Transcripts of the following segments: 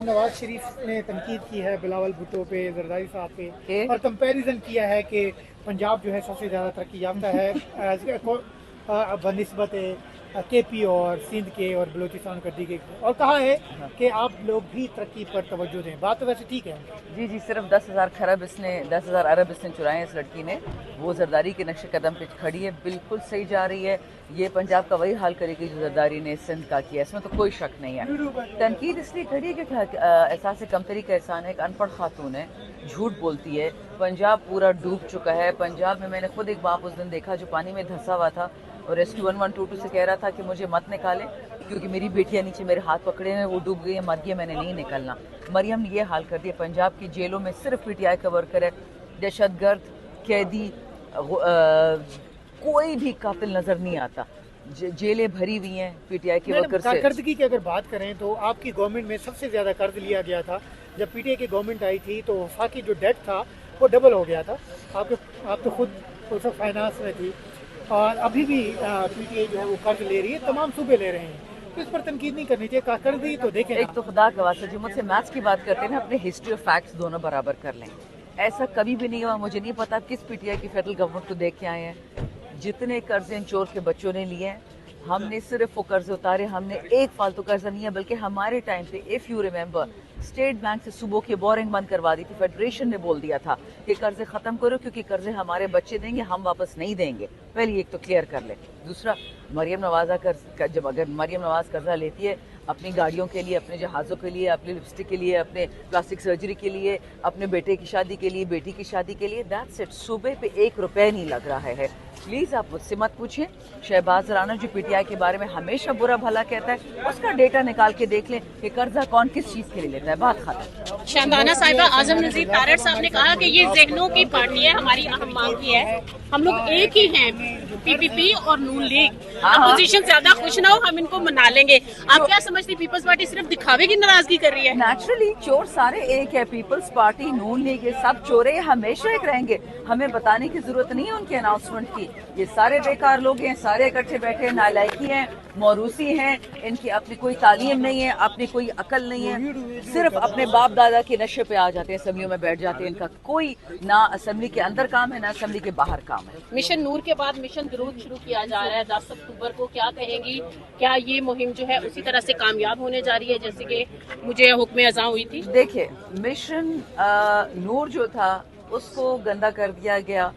नवाज शरीफ ने तनकीद की है बिलावल भुट्टो पे, जरदारी साहब पे, के और कंपैरिजन किया है कि पंजाब जो है सबसे ज़्यादा तरक्की याफ्ता है बनिस्बत के पी और सिंध के और बलूचिस्तान गड्डी के, और कहा है कि आप लोग भी तरक्की पर तवज्जो दें। बात तो वैसे ठीक है। जी सिर्फ 10,000 अरब इसने चुराए हैं इस लड़की ने। वो जरदारी के नक्शे कदम पे खड़ी है, बिल्कुल सही जा रही है। ये पंजाब का वही हाल करेगी जो जरदारी ने सिंध का किया, इसमें तो कोई शक नहीं है। तनकीद इसलिए करी है क्योंकि एहसास कमतरी का एहसान है। एक अनपढ़ खातून है, झूठ बोलती है। पंजाब पूरा डूब चुका है। पंजाब में मैंने खुद एक बाप उस दिन देखा जो पानी में धंसा हुआ था और रेस्क्यू 1122 से कह रहा था कि मुझे मत निकाले क्योंकि मेरी बेटियां नीचे मेरे हाथ पकड़े हैं, वो डूब गई है, मर गई, मैंने नहीं निकलना। मरियम ने ये हाल कर दिया। पंजाब की जेलों में सिर्फ पीटीआई का वर्कर है, दहशतगर्द, कैदी, कोई भी कातिल नजर नहीं आता। जेलें भरी हुई हैं पीटीआई के वर्कर से। कर्जगी की अगर बात करें तो आपकी गवर्नमेंट में सबसे ज़्यादा कर्ज लिया गया था। जब पीटीआई की गवर्नमेंट आई थी तो वफाकी जो डेट था वो डबल हो गया था। आप तो खुद उस फाइनेंस में थी, और अभी भी पीटीआई जो है वो कर्ज ले रही है, तमाम सूबे ले रहे हैं, तो इस पर तनकीद नहीं करनी चाहिए। कर्ज तो देखें। एक तो खुदा का वास्ता जो मुझसे मैथ्स की बात करते हैं ना, अपने हिस्ट्री और फैक्ट्स दोनों बराबर कर लें। ऐसा कभी भी नहीं हुआ। मुझे नहीं पता किस पीटीआई की फेडरल गवर्नमेंट को देख के आए हैं। जितने कर्जे इन चोर के बच्चों ने लिए हैं, हमने सिर्फ वो कर्ज उतारे। हमने एक फालतू कर्जा नहीं है, बल्कि हमारे टाइम पे if you remember state bank से सुबह की बोरिंग बंद करवा दी थी। फेडरेशन ने बोल दिया था कि कर्जे खत्म करो क्योंकि कर्जे हमारे बच्चे देंगे, हम वापस नहीं देंगे। पहले एक तो क्लियर कर ले। दूसरा, मरियम नवाज कर्जा लेती है अपनी गाड़ियों के लिए, अपने जहाज़ों के लिए, अपनी लिपस्टिक के लिए, अपने प्लास्टिक सर्जरी के लिए, अपने बेटे की शादी के लिए, बेटी की शादी के लिए, दैट्स इट। सूबे पे 1 रुपए नहीं लग रहा है। प्लीज़ आप मुझसे मत पूछें। शहबाज राना जो पीटीआई के बारे में हमेशा बुरा भला कहता है, उसका डेटा निकाल के देख लें कि कर्जा कौन किस चीज़ के लिए लेता है। बात खत्म। शानदाना साहिबा, आजम नजीर तारड़ साहब ने कहा कि ये जहनों की पार्टी है, हमारी अहम मांग की है। हम लोग एक ही हैं, पीपीपी और नून लीग। अपोजिशन ज्यादा खुश ना हो, हम इनको मना लेंगे। आप क्या समझती, पीपल्स पार्टी सिर्फ दिखावे की नाराजगी कर रही है? नेचुरली चोर सारे एक है। पीपल्स पार्टी, नून लीग, ये सब चोरे हमेशा एक रहेंगे। हमें बताने की जरूरत नहीं है उनके अनाउंसमेंट की। ये सारे बेकार लोग हैं, सारे इकट्ठे बैठे हैं, नालायकी हैं, मौरूसी हैं, इनकी अपनी कोई तालीम नहीं है, अपनी कोई अकल नहीं है, सिर्फ अपने बाप दादा के नशे पे आ जाते हैं, असेंबलियों में बैठ जाते हैं। इनका कोई ना असेंबली के अंदर काम है ना असेंबली के बाहर काम है। मिशन नूर के बाद मिशन दरूद शुरू किया जा रहा है 10 अक्टूबर को, क्या कहेंगी? क्या ये मुहिम जो है उसी तरह से कामयाब होने जा रही है जैसे कि मुझे हुक्म अज़ां हुई थी? देखिए, मिशन नूर जो था उसको गंदा कर दिया गया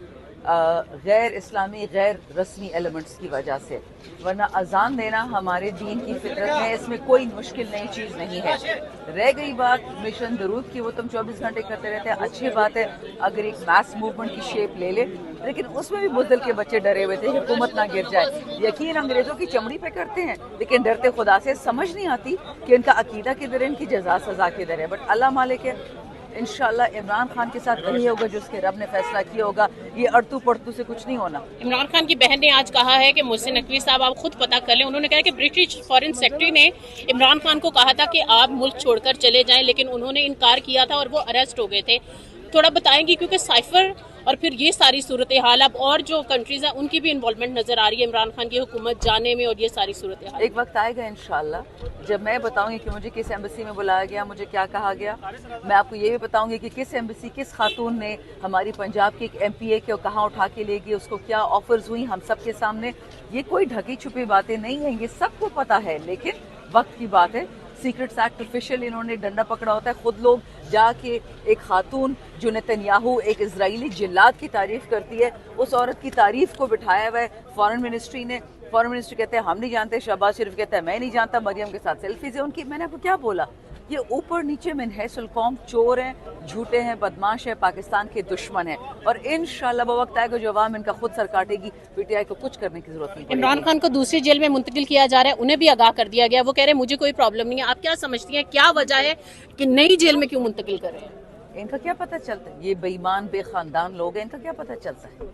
गैर इस्लामी, गैर रस्मी एलिमेंट्स की वजह से। वरना अजान देना हमारे दीन की फितरत में, इसमें कोई मुश्किल नई चीज़ नहीं है। रह गई बात मिशन दरूद की, वो तुम 24 घंटे करते रहते हैं, अच्छी बात है अगर एक मैस मूवमेंट की शेप ले ले, लेकिन उसमें भी बुज़दिल के बच्चे डरे हुए थे कि हुकूमत ना गिर जाए। यकीन अंग्रेजों की चमड़ी पे करते हैं, लेकिन डरते खुदा से। समझ नहीं आती कि इनका अकीदा किधर है, इनकी जज़ा सज़ा किधर है। बट अल्लाह मालिक है, इंशाल्लाह इमरान खान के साथ वही होगा जो उसके रब ने फैसला किया होगा। ये अड़तू पड़तू से कुछ नहीं होना। इमरान खान की बहन ने आज कहा है कि मोहसिन नकवी साहब आप खुद पता कर लें। उन्होंने कहा कि ब्रिटिश फॉरेन सेक्रेटरी ने इमरान खान को कहा था कि आप मुल्क छोड़कर चले जाएं, लेकिन उन्होंने इनकार किया था और वो अरेस्ट हो गए थे। थोड़ा बताएंगी, क्योंकि साइफर और फिर ये सारी सूरत हाल, अब और जो कंट्रीज हैं उनकी भी इन्वॉल्वमेंट नजर आ रही है इमरान खान की हुकूमत जाने में, और ये सारी सूरत हाल। एक वक्त आएगा इंशाल्लाह जब मैं बताऊंगी कि मुझे किस एम्बेसी में बुलाया गया, मुझे क्या कहा गया। मैं आपको ये भी बताऊंगी कि किस एम्बेसी, किस खातून ने हमारी पंजाब की एक MPA को कहाँ उठा के ले गई, उसको क्या ऑफर्स हुई हम सब के सामने। ये कोई ढकी छुपी बातें नहीं हैं, ये सबको पता है, लेकिन वक्त की बात है। सीक्रेट्स एक्ट ऑफिशियल इन्होंने डंडा पकड़ा होता है। खुद लोग जाके एक खातून जो नेतन्याहू एक इजरायली जिल्लात की तारीफ करती है, उस औरत की तारीफ को बिठाया हुआ है फॉरेन मिनिस्ट्री ने। फॉरेन मिनिस्ट्री कहते हैं हम नहीं जानते, शहबाज शरीफ कहता है मैं नहीं जानता, मरियम के साथ सेल्फीज है उनकी। मैंने आपको क्या बोला, ये ऊपर नीचे मिनहैसुल कौम चोर हैं, झूठे हैं, बदमाश हैं, पाकिस्तान के दुश्मन हैं, और इंशाल्लाह वक्त आएगा जो अवाम इनका खुद सर काटेगी। पीटीआई को कुछ करने की जरूरत नहीं। इमरान खान को दूसरी जेल में मुंतकिल किया जा रहा है, उन्हें भी आगाह कर दिया गया। वो कह रहे हैं मुझे कोई प्रॉब्लम नहीं है। आप क्या समझती हैं, क्या वजह है कि नई जेल में क्यों मुंतकिल कर रहे हैं? इनका क्या पता चलता है, ये बेईमान बेखानदान लोग हैं, इनका क्या पता चलता है।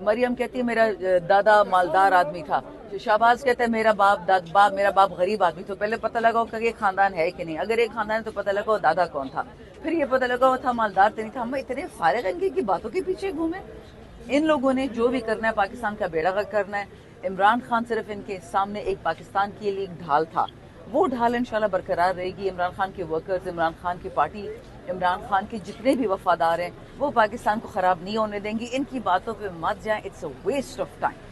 मरियम कहती है मेरा दादा मालदार आदमी था, शहबाज कहता है मेरा बाप गरीब आदमी। तो पहले पता लगा कि ये खानदान है कि नहीं। अगर एक खानदान है तो पता लगा दादा कौन था, फिर ये पता लगा वो था मालदार तो नहीं था। हम इतने फारिग इनकी की बातों के पीछे घूमे। इन लोगों ने जो भी करना है पाकिस्तान का बेड़ा गर्क करना है। इमरान खान सिर्फ इनके सामने एक पाकिस्तान के लिए एक ढाल था। वो ढाल इंशाल्लाह बरकरार रहेगी. इमरान खान के वर्कर्स, इमरान खान की पार्टी, इमरान खान के जितने भी वफादार हैं वो पाकिस्तान को ख़राब नहीं होने देंगी. इनकी बातों पे मत जाएं, it's a waste of time.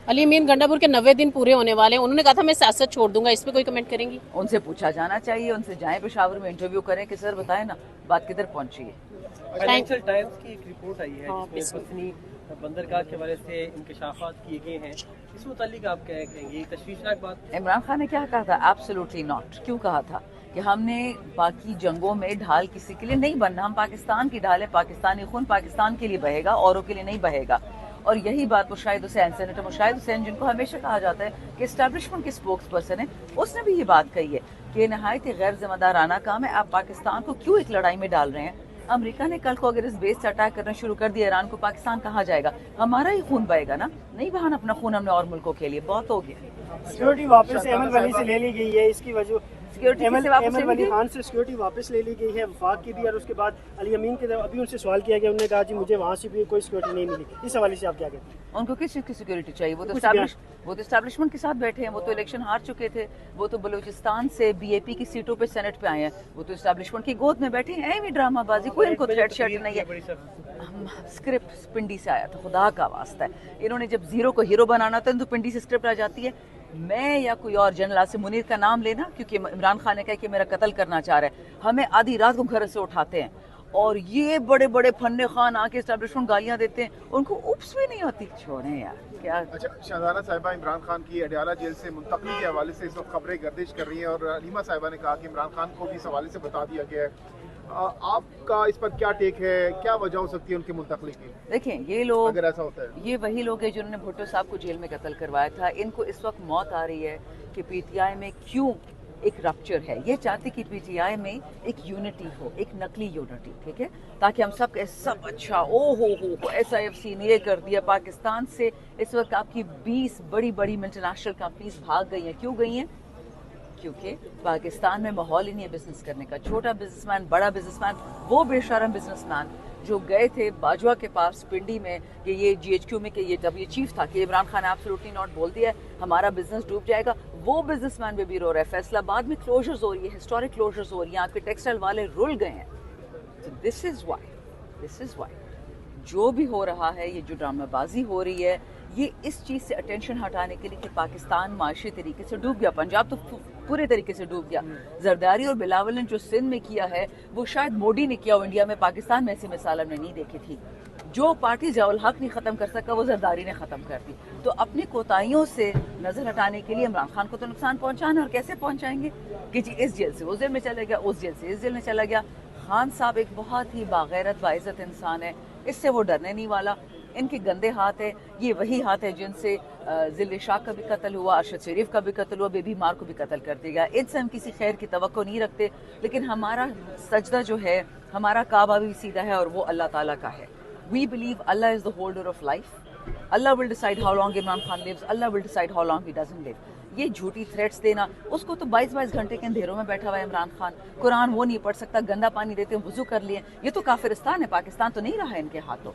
Ali Amin Gandapur के 90 दिन पूरे होने वाले हैं, उन्होंने कहा था मैं सियासत छोड़ दूंगा, इस पे कोई कमेंट करेंगी? उनसे पूछा जाना चाहिए, उनसे जाएं पेशावर में इंटरव्यू करें कि सर बताएं ना बात किधर पहुंची है. फाइनेंशियल टाइम्स की एक रिपोर्ट आई है जिसमें पत्नी बंदरगाह के हवाले से इंकशाफात किए गए हैं, इस मुतालिक आप क्या कहेंगे? तशवीशनाक बात. इमरान खान ने क्या कहा था? Absolutely not. क्यों कहा था? कि हमने बाकी जंगों में ढाल किसी के लिए नहीं बनना, हम पाकिस्तान की ढाल है, पाकिस्तानी खून पाकिस्तान के लिए बहेगा, औरों के लिए नहीं बहेगा. और यही बात मुशाहिद हुसैन, सेनेटर मुशाहिद हुसैन, जिनको हमेशा कहा जाता है कि एस्टैब्लिशमेंट के स्पोक्स पर्सन है, उसने भी ये बात कही है कि नहायत ही गैर जिम्मेदाराना काम है, आप पाकिस्तान को क्यों एक लड़ाई में डाल रहे हैं. अमेरिका ने कल को अगर इस बेस से अटैक करना शुरू कर दिया ईरान को, पाकिस्तान कहाँ जाएगा? हमारा ही खून बहेगा ना, नहीं बहाना अपना खून हमने और मुल्कों के लिए. बहुत हो गया. सिक्योरिटी वापस अहमद वली से ले ली गई है, इसकी वजह अहमद वली खान से सिक्योरिटी वापस ले ली गई है, वफाक की भी, और उसके बाद अली अमीन की तरफ अभी उनसे सवाल किया गया, उन्होंने कहा जी मुझे वहाँ से भी कोई सिक्योरिटी नहीं मिली. इस हवाले से आप क्या कहते हैं? उनको किस चीज़ की सिक्योरिटी चाहिए? वो तो एस्टैब्लिशमेंट के साथ बैठे हैं, वो तो इलेक्शन हार चुके थे, वो तो बलूचिस्तान से बीएपी की सीटों पे सेनेट पे आए हैं, वो तो एस्टैब्लिशमेंट की गोद में बैठे हैं. एवी ड्रामाबाजी, कोई इनको थ्रेट शेट नहीं है. स्क्रिप्ट पिंडी से आया था, खुदा का वास्ता है. इन्होंने जब जीरो को हीरो बनाना था तो पिंडी से स्क्रिप्ट आ जाती है. मैं या कोई और जनरल आसिम मुनीर का नाम लेना, क्योंकि इमरान खान ने कहा कि मेरा कत्ल करना चाह रहा है, हमें आधी रात को घर से उठाते हैं, और ये बड़े बड़े फन्ने खान आके एस्टैब्लिशमेंट गालियां देते हैं, उनको उप्स भी नहीं होती. छोड़ें यार क्या. अच्छा, शाहजादा साहिबा इमरान खान की अडयाला जेल से मुंतकली के हवाले से इस वक्त खबरें गर्दिश कर रही हैं, और अलीमा साहिबा ने कहा कि इमरान खान को भी इस हवाले से बता दिया गया है. आपका इस पर क्या टेक है? क्या वजह हो सकती है उनकी मुंतकली की? देखें, ये लोग, अगर ऐसा होता है, ये वही लोग हैं जिन्होंने भुट्टो साहब को जेल में कत्ल करवाया था. इनको इस वक्त मौत आ रही है कि पीटीआई में क्यों एक रप्चर है. ये चाहते कि पीटीआई में एक यूनिटी हो, एक नकली यूनिटी, ठीक है, ताकि हम सब सब अच्छा ओ हो SIFC ने ये कर दिया. पाकिस्तान से इस वक्त आपकी 20 बड़ी बड़ी मल्टीनेशनल कंपनीज भाग गई हैं. क्यों गई हैं? क्योंकि पाकिस्तान में माहौल ही नहीं है बिजनेस करने का. छोटा बिजनेसमैन, बड़ा बिजनेसमैन, वो बेशरम बिजनेसमैन जो गए थे बाजवा के पास पिंडी में कि ये GHQ में, कि ये जब ये चीफ था कि इमरान खान एब्सोल्युटली नॉट बोल दिया हमारा बिजनेस डूब जाएगा, वो बिजनेसमैन भी रो रहा है. फैसलाबाद में क्लोजर्स हो रही है, हिस्टोरिक क्लोजर्स हो रही हैं, आपके टेक्सटाइल वाले रुल गए हैं. दिस इज वाई जो भी हो रहा है, ये जो ड्रामाबाजी हो रही है, ये इस चीज़ से अटेंशन हटाने के लिए कि पाकिस्तान माशी तरीके से डूब गया. पंजाब तो पूरे तरीके से डूब गया. जरदारी और बिलावल ने जो सिंध में किया है वो शायद मोदी ने किया हो इंडिया में, पाकिस्तान में ऐसी मिसाल हमने नहीं देखी थी. जो पार्टी ज़ियाउल हक नहीं ख़त्म कर सका वो जरदारी ने ख़त्म कर दी. तो अपनी कोताहियों से नज़र हटाने के लिए इमरान खान को तो नुकसान पहुँचाना, और कैसे पहुँचाएंगे कि जी इस जेल से उस जेल में चला गया, उस जेल से इस जेल में चला गया. खान साहब एक बहुत ही बागैरत बाइज़्ज़त इंसान है, इससे वो डरने नहीं वाला. इनके गंदे हाथ है, ये वही हाथ है जिनसे जिल शाह का भी कत्ल हुआ, अरशद शरीफ का भी कत्ल हुआ, बेबी मार को भी कत्ल कर दिया गया. इनसे हम किसी खैर की तवक्को नहीं रखते, लेकिन हमारा सजदा जो है, हमारा काबा भी सीधा है और वो अल्लाह ताला का है. We believe Allah is the holder of life. Allah will decide how long Imran Khan lives, Allah will decide how long he doesn't live. ये झूठी थ्रेट्स देना, उसको तो 22-22 घंटे के अंधेरों में बैठा हुआ है इमरान खान. कुरान वो नहीं पढ़ सकता, गंदा पानी देते हैं, वुजू कर लिए. ये तो काफिरिस्तान है, पाकिस्तान तो नहीं रहा है इनके हाथों.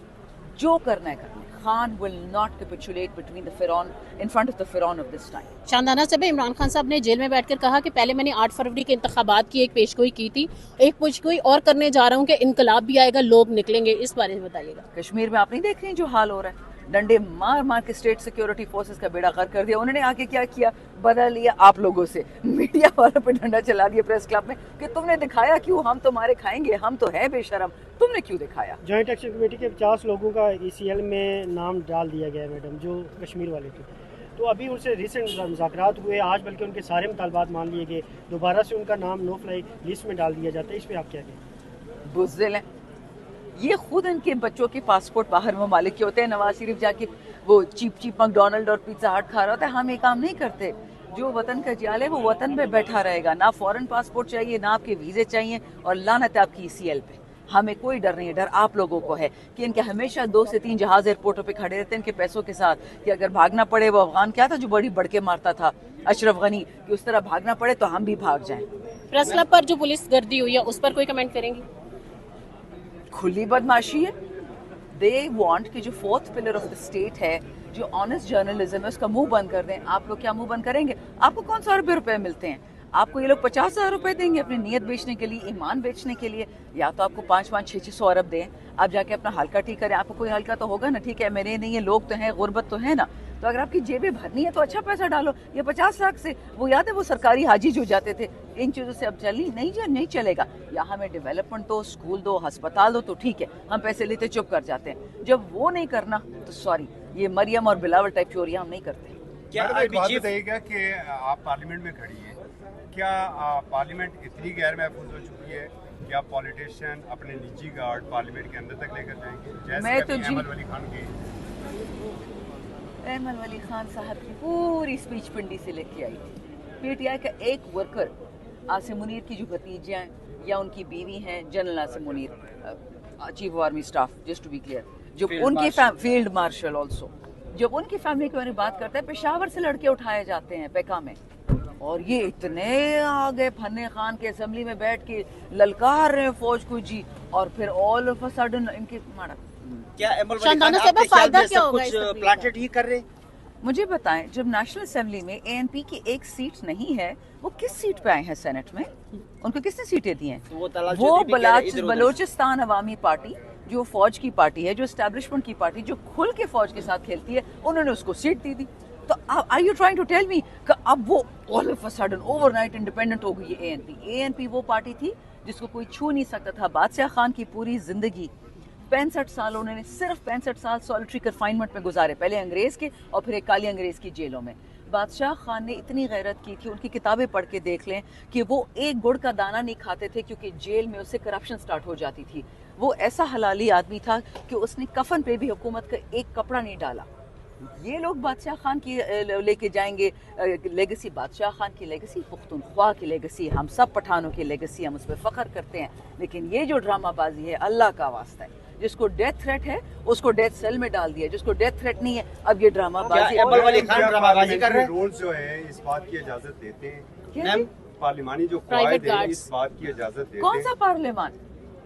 जो करना है करना है. Khan will not capitulate between the Pharaoh in front of the Pharaoh of this time. Shandana साहब, इमरान खान साहब ने जेल में बैठकर कहा कि पहले मैंने 8 फरवरी के इंतखाबात की एक पेशगोई की थी, एक पेशगोई और करने जा रहा हूँ कि इनकलाब भी आएगा, लोग निकलेंगे. इस बारे में बताइएगा. कश्मीर में आप नहीं देख रहे हैं जो हाल हो रहा है? डंडे मार मार के स्टेट सिक्योरिटी फोर्सेस का बेड़ा गर्क कर दिया. उन्होंने आके क्या किया? बदल लिया आप लोगों से, मीडिया वालों पे डंडा चला दिया प्रेस क्लब में कि तुमने दिखाया क्यों, हम तुम्हारे खाएंगे, हम तो है बेशरम, तुमने क्यों दिखाया? जॉइंट एक्शन कमेटी के 50 लोगों का ECL में नाम डाल दिया गया है मैडम, जो कश्मीर वाले थे. तो अभी उनसे रिसेंट मुज़ाकरात हुए आज, बल्कि उनके सारे मुतालबात मान लिए गए, दोबारा से उनका नाम नो फ्लाई लिस्ट में डाल दिया जाता है. इस पर आप क्या कहें? बुज़दिल हैं ये, खुद इनके बच्चों के पासपोर्ट बाहर ममालिक के होते हैं. नवाज शरीफ जाके वो चीप मैकडोनल्ड और पिज़्ज़ा हट खा रहा होता है. हम ये काम नहीं करते. जो वतन का जियाल है वो वतन पे बैठा रहेगा. ना फॉरेन पासपोर्ट चाहिए, ना आपके वीज़े चाहिए, और लानत है आपकी ECL पे. हमें कोई डर नहीं है. डर आप लोगों को है कि इनके हमेशा 2 से 3 जहाज एयरपोर्टों पे खड़े रहते हैं इनके पैसों के साथ, कि अगर भागना पड़े, वो अफगान क्या था जो बड़ी बढ़ के मारता था अशरफ गनी, कि उस तरह भागना पड़े तो हम भी भाग जाएं. प्रेस क्लब पर जो पुलिस गर्दी हुई है उस पर कोई कमेंट करेंगी? खुली बदमाशी है. दे वांट कि जो 4th pillar of the state है, जो ऑनेस्ट जर्नलिज्म है, उसका मुंह बंद कर दें. आप लोग क्या मुंह बंद करेंगे? आपको कौन सा अरबों रुपए मिलते हैं? आपको ये लोग 50,000 रुपए देंगे अपनी नीयत बेचने के लिए, ईमान बेचने के लिए, या तो आपको 5-5, 600 अरब दें, आप जाके अपना हल्का ठीक करें। आपको कोई हल्का तो होगा ना, ठीक है मेरे नहीं है, लोग तो हैं, गुर्बत तो है ना, तो अगर आपकी जेबें भरनी है तो अच्छा पैसा डालो। ये 50 लाख से, वो याद है वो सरकारी हाजी जो जाते थे, इन चीज़ों से अब नहीं चलेगा। यहाँ हमें डेवलपमेंट दो, स्कूल दो, हस्पताल दो तो ठीक है, हम पैसे लेते चुप कर जाते हैं। जब वो नहीं करना तो सॉरी, ये मरियम और बिलावल टाइप चोरियाँ हम नहीं करते। क्या एक बात बताइएगा कि आप पार्लियामेंट में खड़ी हैं, क्या पार्लियामेंट इतनी गैर महफूज हो चुकी है कि आप पॉलिटिशियन अपने निजी गार्ड पार्लियामेंट के अंदर तक लेकर जाएंगे? मैं तो जी अहमद वली खान की अहमद वली खान साहब की पूरी स्पीच पिंडी से लेके आई थी। पीटीआई का एक वर्कर, आसिम मुनीर की जो भतीजियाँ हैं या उनकी बीवी हैं general Asim Munir, chief of army staff, just to be clear, जो उनकी फील्ड मार्शल ऑल्सो, जब उनकी फैमिली के बारे में बात करते हैं, पेशावर से लड़के उठाए जाते हैं पेका में, और ये इतने आ गए फन्ने खान के असेंबली में बैठ के ललकार रहे फौज को जी, और फिर ऑल ऑफ अ सडन इनके मारा। क्या अहमद वली खान आपके ख्याल में सब कुछ प्लाटेड ही कर रहे? मुझे बताएं, जब नेशनल असेंबली में एएनपी की एक सीट नहीं है, वो किस सीट पे आए हैं सेनेट में? उनको किसने सीटें दी हैं? वो बलोचिस्तान अवामी पार्टी, जो फौज की पार्टी है, जो एस्टैब्लिशमेंट की पार्टी, जो खुल के फौज के साथ खेलती है, उन्होंने उसको सीट दी। तो are you trying to tell me कि अब वो all of a sudden overnight independent हो गई है एएनपी? एएनपी वो पार्टी थी जिसको कोई छू नहीं सकता था। बादशाह खान की पूरी जिंदगी 65 साल उन्होंने सिर्फ 65 साल सॉलिटरी कन्फाइनमेंट में गुजारे, पहले अंग्रेज के और फिर एक काली अंग्रेज की जेलों में। बादशाह खान ने इतनी गैरत की थी, उनकी किताबें पढ़ के देख लें, कि वो एक गुड़ का दाना नहीं खाते थे क्योंकि जेल में उससे करप्शन स्टार्ट हो जाती थी। वो ऐसा हलाली आदमी था कि उसने कफन पे भी हुकूमत का एक कपड़ा नहीं डाला। ये लोग बादशाह खान की लेके जाएंगे लेगेसी, बादशाह खान की लेगेसी, पुख्तूनख्वा की लेगेसी, हम सब पठानों की लेगेसी, हम उस पर फख्र करते हैं। लेकिन ये जो ड्रामाबाजी है, अल्लाह का वास्ता है, जिसको डेथ थ्रेट है उसको डेथ सेल में डाल दिया, जिसको डेथ थ्रेट नहीं है अब ये ड्रामाबाजी। अहमद वली खान ड्रामाबाजी कर रहे हैं? रूल्स जो है इस बात की इजाजत देते हैं, मैम पार्लिमानी जो Private कायदे हैं guards। इस बात की इजाजत देते हैं। कौन सा पार्लियामान?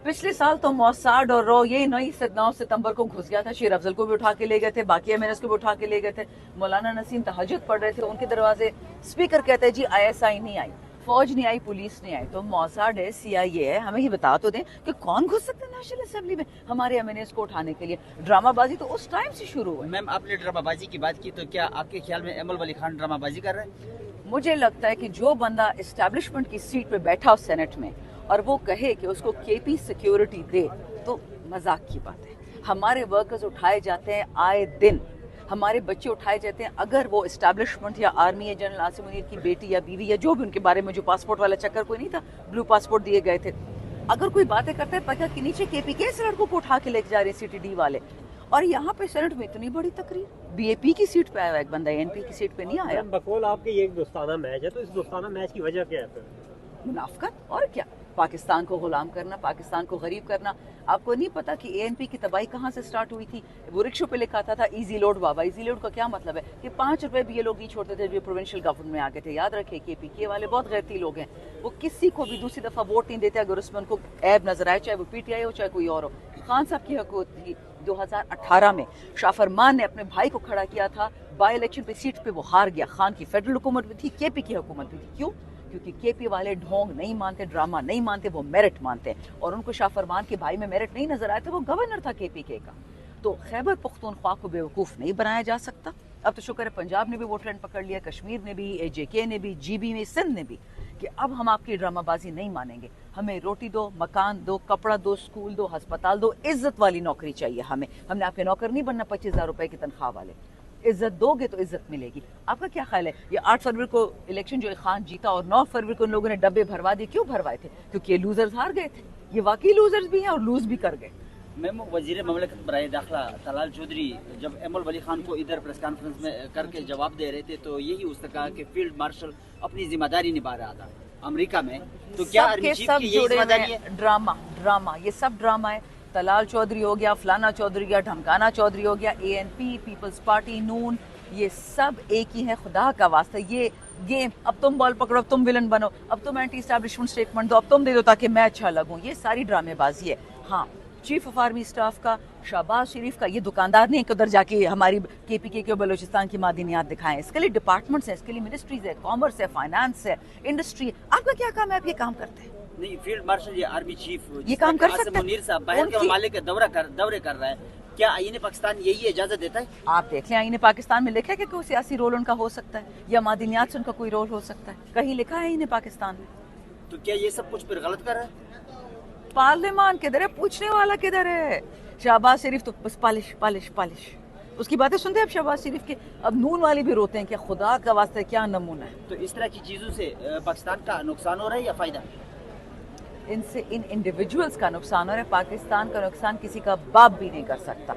पिछले साल तो मौसाड और रो ये 9 सितंबर को घुस गया था, शेर अफजल को भी उठा के ले गए थे, बाकी एमएनएस को भी उठा के ले गए थे। मौलाना नसीम तहज्जुद पढ़ रहे थे, उनके दरवाजे स्पीकर कहते हैं जी आईएसआई नहीं आई, फौज नहीं आई, पुलिस नहीं आई। तो मौसाड है, सीआईए है, हमें ये बता तो दें कि कौन घुस सकते हैं नेशनल असेंबली में हमारे एमएनएस को उठाने के लिए। ड्रामाबाजी तो उस टाइम से शुरू हुई। मैम आपने ड्रामाबाजी की बात की, तो क्या आपके ख्याल में अहमद वली खान ड्रामाबाजी कर रहे हैं? मुझे लगता है कि जो बंदा एस्टैब्लिशमेंट की सीट पे बैठा हो सेनेट में और वो कहे कि उसको केपी सिक्योरिटी दे, तो मजाक की बात है। हमारे वर्कर्स उठाए जाते हैं आए दिन, हमारे बच्चे उठाए जाते हैं। अगर वो एस्टैब्लिशमेंट या आर्मी या जनरल आसिम मुनीर की बेटी या बीवी या जो भी उनके बारे में जो पासपोर्ट वाला चक्कर कोई नहीं था, ब्लू पासपोर्ट दिए गए थे, अगर कोई बातें करता है पता के नीचे केपी के इस लड़कों को उठा के लेके जा रहे हैं सीटीडी वाले, और यहाँ पे सेनेट में इतनी बड़ी तकरीर, बीएपी की सीट पे आया एक बंदा, एनपी की सीट पे नहीं आया। बकौल आपके ये एक दोस्ताना मैच है, तो इस दोस्ताना मैच की वजह क्या है फिर? मुनाफकत और क्या, पाकिस्तान को गुलाम करना, पाकिस्तान को गरीब करना। आपको नहीं पता कि एएनपी की तबाही कहाँ से स्टार्ट हुई थी? वो रिक्शों पे लिखा था इजी लोड बाबा। इजी लोड का क्या मतलब है कि 5 रुपए भी ये लोग नहीं छोड़ते थे जो प्रोविंशियल गवर्नमेंट में आ गए थे। याद रखे केपीके वाले बहुत गैरती लोग हैं, वो किसी को भी दूसरी दफा वोट नहीं देते अगर उसमें उनको ऐब नजर आए, चाहे वो पीटीआई हो चाहे कोई और हो। खान साहब की हुकूमत थी 2018 में, शाह फरमान ने अपने भाई को खड़ा किया था, बाई इलेक्शन पे सीट पे वो हार गया। खान की फेडरल हुकूमत भी थी, केपी की हुकूमत भी थी। क्यों? क्योंकि केपी वाले ढोंग नहीं मानते, ड्रामा नहीं मानते, वो मेरिट मानते हैं। और उनको शाह फरमान के भाई में मेरिट नहीं नजर आया था, वो गवर्नर था केपीके का। तो खैबर पख्तूनख्वा को बेवकूफ़ नहीं बनाया जा सकता। अब तो शुक्र है पंजाब ने भी वो ट्रेंड पकड़ लिया, कश्मीर ने भी, एजेके ने भी, जीबी में, सिंध ने भी, कि अब हम आपकी ड्रामाबाजी नहीं मानेंगे। हमें रोटी दो, मकान दो, कपड़ा दो, स्कूल दो, अस्पताल दो, इज्जत वाली नौकरी चाहिए हमें। हमने आपके नौकर नहीं बनना 25,000 रुपए की तनख्वाह वाले। इज्जत दोगे तो इज्जत मिलेगी। आपका क्या ख्याल है, ये 8 फरवरी को इलेक्शन जो खान जीता और 9 फरवरी को उन लोगों ने डब्बे भरवा दिए, क्यों भरवाए थे? क्योंकि ये लूजर्स हार गए थे। ये वाकई लूजर्स भी हैं और लूज भी कर गए। मैम वजीर ममलकत बराए दाखिला तलाल चौधरी जब अहमद वली खान को इधर प्रेस कॉन्फ्रेंस में करके जवाब दे रहे थे, तो यही उसने कहा कि फील्ड मार्शल अपनी जिम्मेदारी निभा रहा था अमेरिका में। तो क्या आर्मी चीफ की यही जिम्मेदारी है? ड्रामा, ये सब ड्रामा है। तलाल चौधरी हो गया, फलाना चौधरी हो गया, ढमकाना चौधरी हो गया, एएनपी, पीपल्स पार्टी, नून, ये सब एक ही है। खुदा का वास्ता ये गेम, अब तुम बॉल पकड़ो, अब तुम विलन बनो, अब तुम एंटी एस्टैब्लिशमेंट स्टेटमेंट दो, अब तुम दे दो ताकि मैं अच्छा लगूं, ये सारी ड्रामेबाजी है। हाँ, चीफ ऑफ आर्मी स्टाफ का, शहबाज शरीफ का। ये दुकानदार नहीं है कि उधर जाके हमारी KPK के बलूचिस्तान की मादनियात दिखाएं। इसके लिए डिपार्टमेंट्स हैं, इसके लिए मिनिस्ट्रीज है, कॉमर्स है, फाइनेंस है, इंडस्ट्री है। आपका क्या काम है? आप ये काम करते हैं? नहीं, फील्ड मार्शल ये आर्मी चीफ ये काम कर सकते हैं। मुनीर साहब बाहर के ममालिक के दौरे कर रहा है, क्या आईन पाकिस्तान यही इजाजत देता है? आप देख लें आईन पाकिस्तान में लिखा है कि कोई सियासी रोल उनका हो सकता है या मादनियात से उनका कोई रोल हो सकता है? कहीं लिखा है आईन पाकिस्तान में? तो क्या ये सब कुछ फिर गलत कर रहा है? पार्लियामान किधर है? पूछने वाला किधर है? शहबाज शरीफ तो बस पालिश पालिश पालिश, उसकी बातें सुनते हैं अब शहबाज शरीफ के। अब नून वाले भी रोते हैं कि खुदा का वास्ते क्या नमूना है। तो इस तरह की चीजों से पाकिस्तान का नुकसान हो रहा है या फायदा? इनसे इन इंडिविजुअल्स का नुकसान हो रहा है। पाकिस्तान का नुकसान किसी का बाप भी नहीं कर सकता।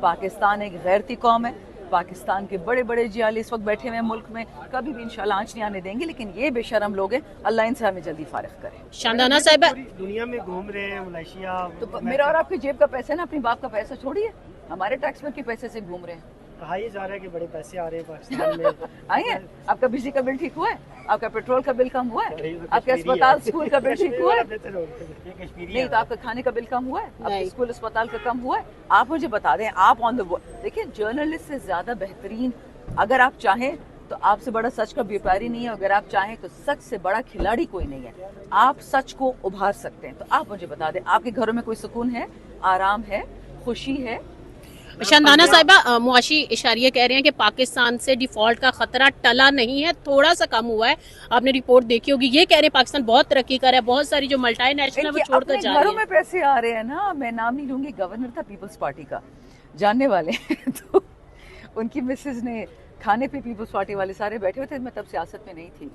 पाकिस्तान एक गैरती कौम है। पाकिस्तान के बड़े बड़े जियाली इस वक्त बैठे हुए हैं मुल्क में, कभी भी इंशाल्लाह आंच नहीं आने देंगे, लेकिन ये बेशरम लोग हैं, अल्लाह इनसे हमें जल्दी फारिग करे। शानदाना साहिबा, दुनिया में घूम रहे हैं, मलेशिया। तो मेरा और आपकी जेब का पैसा है ना, अपनी बाप का पैसा छोड़िए, हमारे टैक्स के पैसे से घूम रहे हैं। कहा ही जा रहा है कि बड़े पैसे आ रहे हैं पाकिस्तान में। आए हैं? आपका बिजली का बिल ठीक हुआ है? आपका पेट्रोल का बिल कम हुआ है? आपके अस्पताल स्कूल का बिल ठीक हुआ है? नहीं तो आपका खाने का बिल कम हुआ है? आपके स्कूल अस्पताल का कम हुआ है? आप मुझे बता दें, आप ऑन द देखिए, जर्नलिस्ट से ज्यादा बेहतरीन अगर आप चाहें तो आपसे बड़ा सच का व्यापारी नहीं है, अगर आप चाहें तो सच से बड़ा खिलाड़ी कोई नहीं है। आप सच को उभार सकते हैं। तो आप मुझे बता दें, आपके घरों में कोई सुकून है, आराम है, खुशी है? शानदाना साहिबा, मुआशी इशारिया कह रहे हैं कि पाकिस्तान से डिफॉल्ट का खतरा टला नहीं है, थोड़ा सा कम हुआ है। आपने रिपोर्ट देखी होगी, ये कह रहे हैं पाकिस्तान बहुत तरक्की कर रहा है, बहुत सारी जो मल्टी नेशनल है वो छोड़कर जा रही घरों में पैसे आ रहे हैं ना। मैं नाम नहीं लूंगी, गवर्नर था पीपल्स पार्टी का, जानने वाले तो उनकी मिसेज ने खाने पे पीपल्स पार्टी वाले सारे बैठे हुए थे, मैं तब सियासत में नहीं थी,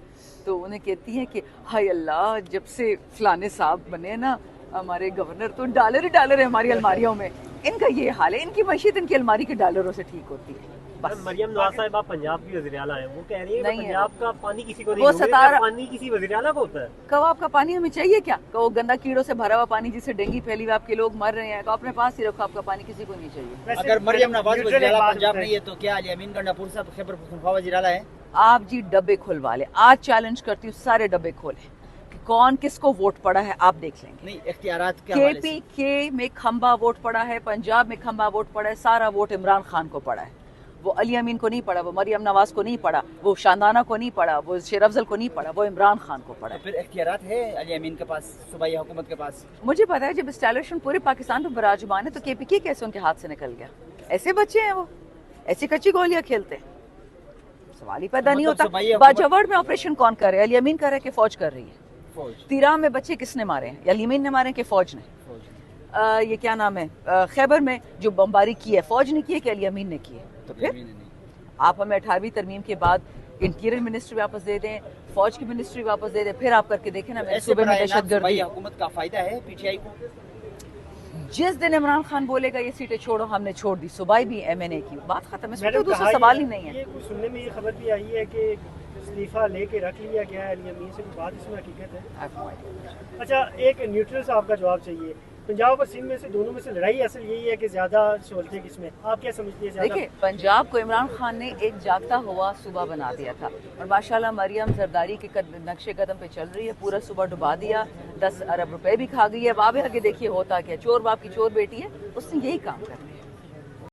तो उन्हें कहती हैं कि हाय अल्लाह, जब से फलाने साहब बने ना हमारे गवर्नर, तो डॉलर ही डॉलर है हमारी अलमारियों में। इनका ये हाल है, इनकी मशीद इनकी अलमारी के डॉलरों से ठीक होती है। बस मरियम नवाज साहब आप पंजाब की वज़ीर आला हैं, वो कह रही है कि पंजाब का पानी किसी को नहीं, वो सतारा पानी किसी वज़ीर आला को होता है। कहो आपका पानी हमें चाहिए क्या? कहो गंदा कीड़ों से भरा हुआ पानी जिससे डेंगू फैली हुई, आपके लोग मर रहे हैं, तो अपने पास ही रखो, आपका पानी किसी को नहीं चाहिए। अगर मरियम नवाज वज़ीर आला पंजाब नहीं है तो क्या अली अमीन गंडापुर साहब खैबर पख्तूनख्वा वज़ीर आला है? आप जी डब्बे खुलवा ले, आज चैलेंज करती हूँ, सारे डब्बे खोले, कौन किसको वोट पड़ा है आप देख लेंगे। नहीं, इख्तियारात के हवाले से। KPK में खंबा वोट पड़ा है, पंजाब में खंबा वोट पड़ा है, सारा वोट इमरान खान को पड़ा है। वो अली अमीन को नहीं पड़ा, वो मरियम नवाज को नहीं पड़ा, वो शानदाना को नहीं पड़ा, वो शेर अफजल को नहीं पड़ा, वो इमरान खान को पड़ा। तो फिर इख्तियारात है अली अमीन के पास, सूबाई हुकूमत के पास? मुझे पता है जब एस्टैब्लिशमेंट पूरे पाकिस्तान में बराजमान है तो KPK कैसे उनके हाथ से निकल गया? ऐसे बच्चे हैं वो, ऐसी कच्ची गोलियां खेलते हैं, सवाल ही पैदा नहीं होता। बाजवाड़ में ऑपरेशन कौन कर रहा है? अली अमीन कर रहा है कि फौज कर रही है? तीरा में बच्चे किसने मारे हैं? अली अमीन ने मारे कि फौज ने? ये क्या नाम है, खैबर में जो बमबारी की है फौज ने की है कि अली अमीन ने की है? तो फिर आप हमें 18वीं तरमीम के बाद इंटीरियर मिनिस्ट्री वापस दे दें, फौज की मिनिस्ट्री वापस दे दें, फिर आप करके देखें ना। मैं सूबे में दहशतगर्दी हुकूमत का फायदा है PTI को? जिस दिन इमरान खान बोलेगा ये सीटें छोड़ो, हमने छोड़ दी, सुबाई भी MNA की, बात खत्म है, तो दूसरा सवाल ही नहीं है। ये कुछ सुनने में ये खबर भी आई है कि इस्तीफा लेके रख लिया गया है अली अमीन से, कोई बात इसमें हकीकत है? अच्छा, एक न्यूट्रल साहब का जवाब चाहिए। पंजाब और सिंध में से दोनों में से लड़ाई असल यही है कि ज्यादा सहूलतें किसमें, आप क्या समझती है? देखिए, पंजाब को इमरान खान ने एक जागता हुआ सूबा बना दिया था और माशाल्लाह मरियम जरदारी के नक्शे कदम पे चल रही है, पूरा सूबा डुबा दिया, 10 अरब रुपए भी खा गई है। अब आगे देखिए होता क्या, चोर बाप की चोर बेटी है, उसने यही काम करना।